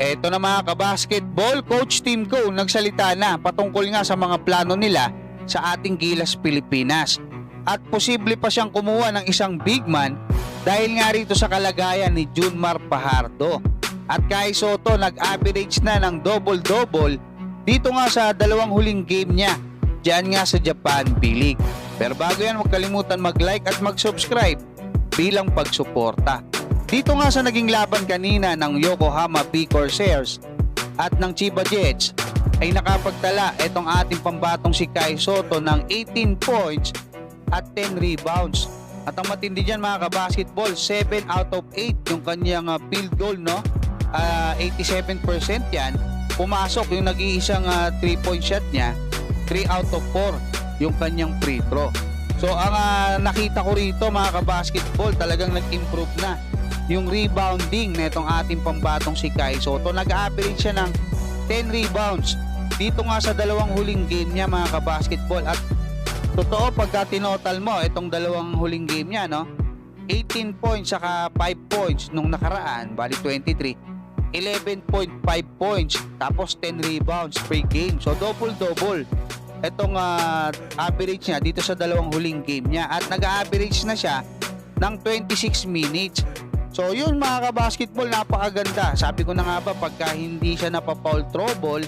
Eto na mga kabasketball, Coach Tim Cone nagsalita na patungkol nga sa mga plano nila sa ating Gilas Pilipinas. At posible pa siyang kumuha ng isang big man dahil nga rito sa kalagayan ni Junmar Fajardo. At Kai Sotto nag-average na ng double-double dito nga sa dalawang huling game niya diyan nga sa Japan B-League. Pero bago yan, huwag kalimutan mag-like at mag-subscribe bilang pagsuporta. Dito nga sa naging laban kanina ng Yokohama B Corsairs at ng Chiba Jets ay nakapagtala itong ating pambatong si Kai Sotto ng 18 points at 10 rebounds. At ang matindi dyan mga kabasketball, 7 out of 8 yung kanyang field goal, no? 87% yan. Pumasok yung nag-iisang 3-point shot niya, 3 out of 4 yung kanyang free throw. So ang nakita ko rito mga kabasketball, talagang nag-improve na yung rebounding na itong ating pambatong si Kai Sotto. Nag-average siya ng 10 rebounds dito nga sa dalawang huling game niya mga kabasketball. At totoo pagka tinotal mo itong dalawang huling game niya, no? 18 points saka 5 points nung nakaraan, bali 23, 11.5 points tapos 10 rebounds per game. So double-double itong average niya dito sa dalawang huling game niya. At nag-average na siya ng 26 minutes. So yun mga kabasketball, napakaganda. Sabi ko na nga ba, pagka hindi siya napapaul trouble.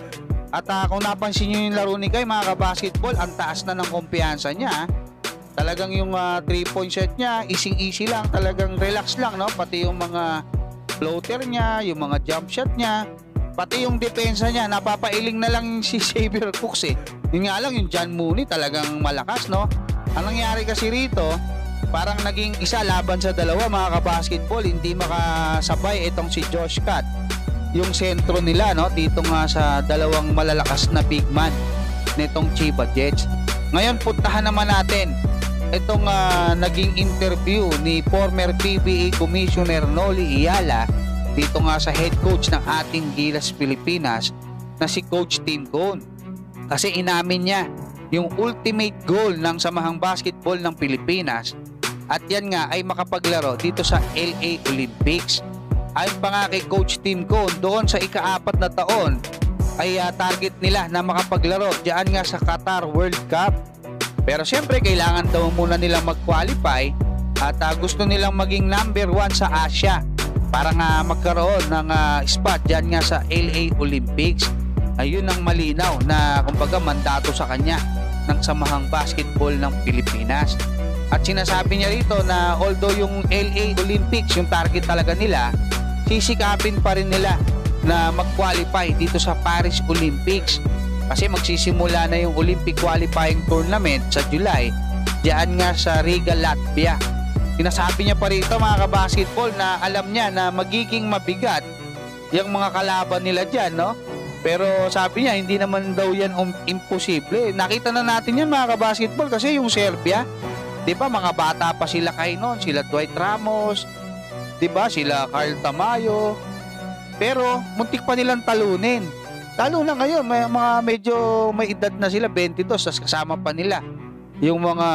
At kung napansin nyo yung laro ni Kai mga kabasketball, ang taas na ng kumpiyansa niya. Talagang yung 3-point shot niya, easy lang, talagang relax lang, no? Pati yung mga floater niya, yung mga jump shot niya, pati yung depensa niya, napapailing na lang si Xavier Cooks eh. Yun nga lang, yung John Mooney talagang malakas, no? Ang nangyari kasi rito, parang naging isa laban sa dalawa mga kabasketball. Hindi makasabay itong si Josh Cat, yung sentro nila, no? Dito nga sa dalawang malalakas na big man nitong Chiba Jets. Ngayon puntahan naman natin itong naging interview ni former PBA Commissioner Noli Iyala dito nga sa head coach ng ating Gilas Pilipinas na si Coach Tim Cone. Kasi inamin niya yung ultimate goal ng Samahang Basketball ng Pilipinas, at yan nga ay makapaglaro dito sa LA Olympics. Ayon pa nga kay Coach Tim Cone, doon sa ika-4 na taon ay target nila na makapaglaro diyan nga sa Qatar World Cup. Pero siyempre kailangan daw muna nilang mag-qualify at gusto nilang maging number 1 sa Asia para nga magkaroon ng spot diyan nga sa LA Olympics. Ayun ang malinaw na kumbaga mandato sa kanya ng Samahang Basketball ng Pilipinas. At sinasabi niya rito na although yung LA Olympics yung target talaga nila, sisikapin pa rin nila na mag-qualify dito sa Paris Olympics. Kasi magsisimula na yung Olympic qualifying tournament sa July diyan nga sa Riga, Latvia. Sinasabi niya pa rito mga kabasketball na alam niya na magiging mabigat yung mga kalaban nila diyan, no? Pero sabi niya hindi naman daw yan imposible. Nakita na natin yan mga kabasketball kasi yung Serbia, di ba mga bata pa sila kay noon, sila Dwight Ramos, di ba sila Carl Tamayo. Pero muntik pa nilang talunin. Lalo na ngayon, may mga medyo may edad na sila, 22, tas kasama pa nila yung mga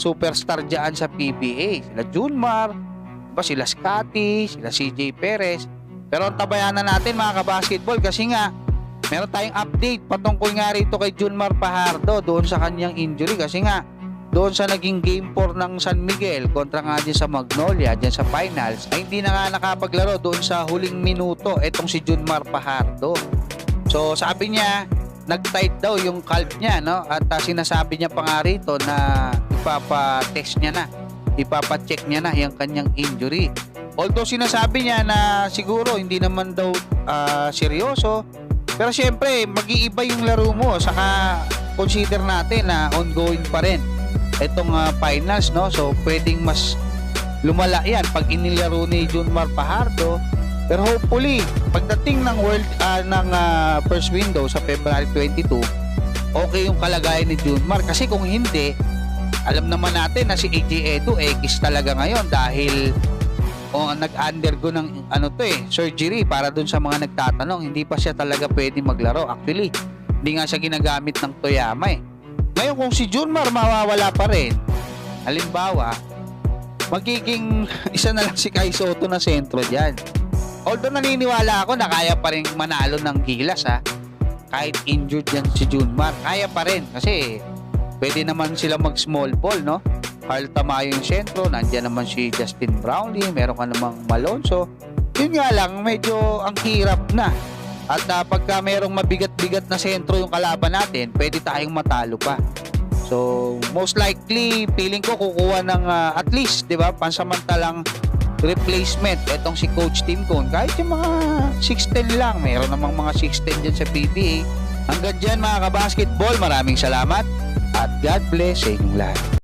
superstar diyan sa PBA. Sila Junmar, diba, sila Scotty, sila CJ Perez. Pero ang tabayanan natin mga kabasketball kasi nga meron tayong update patungkol nga rito kay Junmar Fajardo doon sa kanyang injury. Kasi nga doon sa naging game 4 ng San Miguel kontra nga dyan sa Magnolia, dyan sa finals, ay hindi na nga nakapaglaro doon sa huling minuto itong si Junmar Fajardo. So sabi niya nag-tight daw yung calf niya, no? At sinasabi niya pa nga rito na ipapa-test niya na, ipapa-check niya na yung kanyang injury. Although sinasabi niya na siguro hindi naman daw seryoso, pero syempre mag-iiba yung laro mo, saka consider natin na ongoing pa rin itong finals, no? So pwedeng mas lumala yan pag inilaro ni Junmar Fajardo. Pero hopefully pagdating ng first window sa February 22, okay yung kalagayan ni Junmar. Kasi kung hindi, alam naman natin na si AJ Edu X talaga ngayon dahil nag-undergo ng surgery. Para dun sa mga nagtatanong, hindi pa siya talaga pwede maglaro. Actually, hindi nga siya ginagamit ng Toyama eh. Ngayon kung si Junmar mawawala pa rin, halimbawa magiging isa na lang si Kai Sotto na sentro dyan. Although naniniwala ako na kaya pa rin manalo ng Gilas ha. Kahit injured yan si Junmar, kaya pa rin kasi pwede naman sila mag small ball, no? Carl Tamayo yung sentro, nandiyan naman si Justin Brownlee, meron ka namang Malonzo. Yun nga lang, medyo ang hirap na. At pagka merong mabigat-bigat na sentro yung kalaban natin, pwede tayong matalo pa. So, most likely, feeling ko kukuha ng at least, di ba, pansamantalang replacement itong si Coach Tim Cone. Kahit yung mga 6'10 lang, meron namang mga 6'10 dyan sa PBA. Hanggang dyan mga kabasketball, maraming salamat at God bless sa inyong lahat.